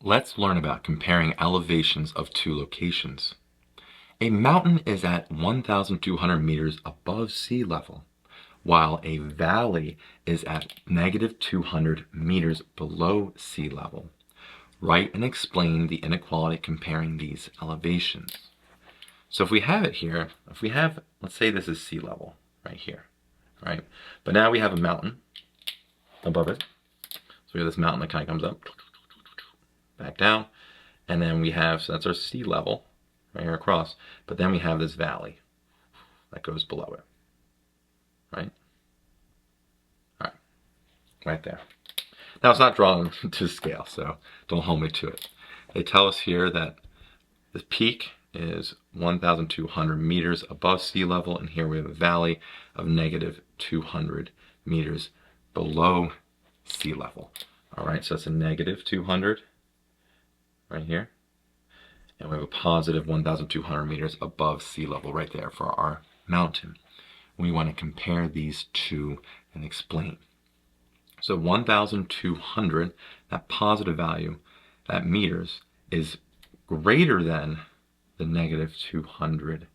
Let's learn about comparing elevations of two locations. A mountain is at 1,200 meters above sea level, while a valley is at negative 200 meters below sea level. Write and explain the inequality comparing these elevations. So if we have it here, let's say this is sea level right here, right? But now we have a mountain above it. So we have this mountain that kind of comes up, back down, and then we have, so that's our sea level right here across, but then we have this valley that goes below it, right? All right, right there. Now it's not drawn to scale, so don't hold me to it. They tell us here that the peak is 1,200 meters above sea level, and here we have a valley of negative 200 meters below sea level. All right, so that's a negative 200 right here, and we have a positive 1,200 meters above sea level right there for our mountain. We want to compare these two and explain. So 1,200, that positive value, that meters, is greater than the negative 200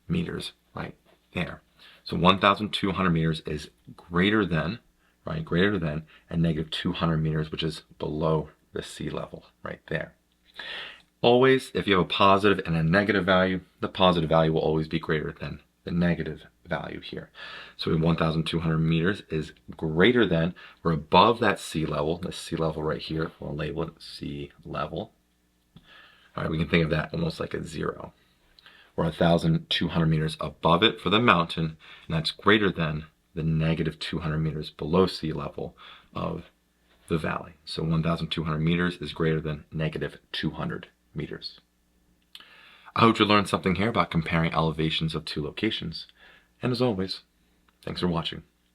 meters right there. So 1,200 meters is greater than, right, greater than, and negative 200 meters, which is below the sea level right there. Always, if you have a positive and a negative value, the positive value will always be greater than the negative value here. So 1,200 meters is greater than, we're above that sea level, the sea level right here, we'll label it sea level. All right, we can think of that almost like a zero. We're 1,200 meters above it for the mountain, and that's greater than the negative 200 meters below sea level of the valley. So 1,200 meters is greater than negative 200 meters. I hope you learned something here about comparing elevations of two locations. And as always, thanks for watching.